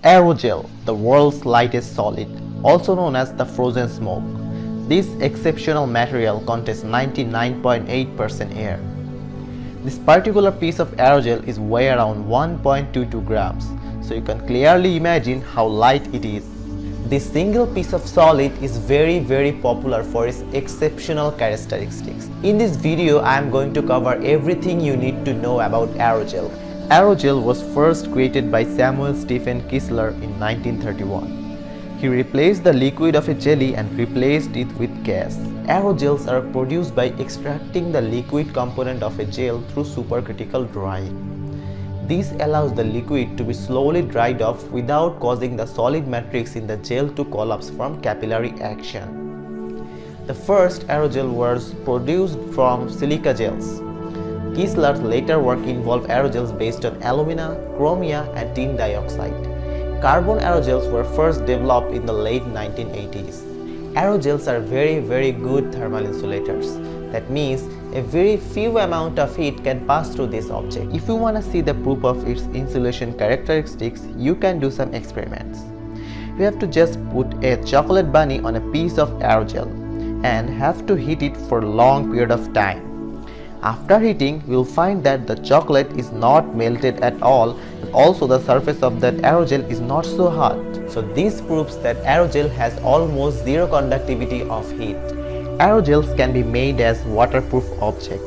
Aerogel, the world's lightest solid, also known as the frozen smoke. This exceptional material contains 99.8% air. This particular piece of aerogel is weigh around 1.22 grams, so you can clearly imagine how light it is. This single piece of solid is very popular for its exceptional characteristics. In this video, I am going to cover everything you need to know about aerogel. Aerogel was first created by Samuel Stephens Kistler in 1931. He replaced the liquid of a jelly and replaced it with gas. Aerogels are produced by extracting the liquid component of a gel through supercritical drying. This allows the liquid to be slowly dried off without causing the solid matrix in the gel to collapse from capillary action. The first aerogel was produced from silica gels. Kistler's later work involved aerogels based on alumina, chromia, and tin dioxide. Carbon aerogels were first developed in the late 1980s. Aerogels are very good thermal insulators. That means a very few amount of heat can pass through this object. If you want to see the proof of its insulation characteristics, you can do some experiments. You have to just put a chocolate bunny on a piece of aerogel and have to heat it for a long period of time. After heating, you will find that the chocolate is not melted at all, and also the surface of that aerogel is not so hot. So this proves that aerogel has almost zero conductivity of heat. Aerogels can be made as waterproof object.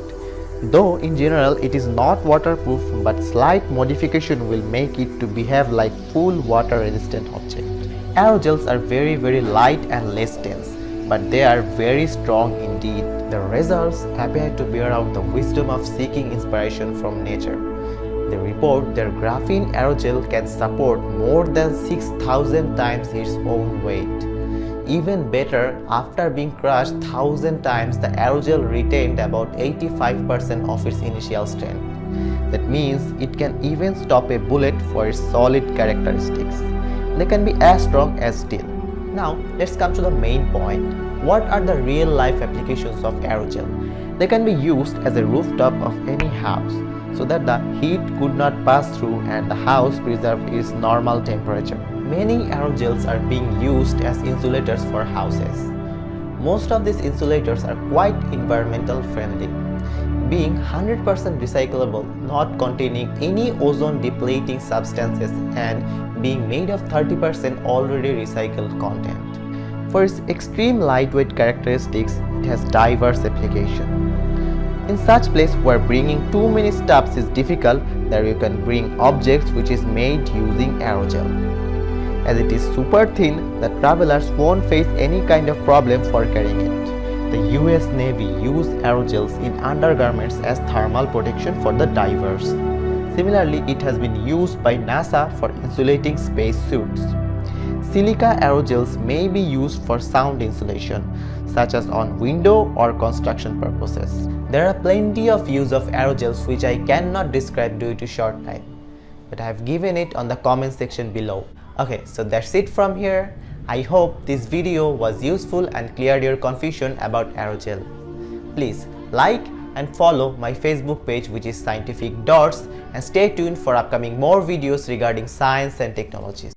Though in general it is not waterproof, but slight modification will make it to behave like full water resistant object. Aerogels are very light and less dense, but they are very strong indeed. The results appear to bear out the wisdom of seeking inspiration from nature. They report their graphene aerogel can support more than 6,000 times its own weight. Even better, after being crushed 1,000 times, the aerogel retained about 85% of its initial strength. That means it can even stop a bullet for its solid characteristics. They can be as strong as steel. Now, let's come to the main point. What are the real-life applications of aerogel? They can be used as a rooftop of any house, so that the heat could not pass through and the house preserve its normal temperature. Many aerogels are being used as insulators for houses. Most of these insulators are quite environmental friendly, being 100% recyclable, not containing any ozone depleting substances, and being made of 30% already recycled content. For its extreme lightweight characteristics, it has diverse application. In such place where bringing too many stuffs is difficult, there you can bring objects which is made using aerogel. As it is super thin, the travelers won't face any kind of problem for carrying it. The US Navy used aerogels in undergarments as thermal protection for the divers. Similarly, it has been used by NASA for insulating space suits. Silica aerogels may be used for sound insulation, such as on window or construction purposes. There are plenty of use of aerogels which I cannot describe due to short time, but I have given it on the comment section below. Okay, so that's it from here. I hope this video was useful and cleared your confusion about aerogel. Please like and follow my Facebook page, which is Scientific Dots, and stay tuned for upcoming more videos regarding science and technologies.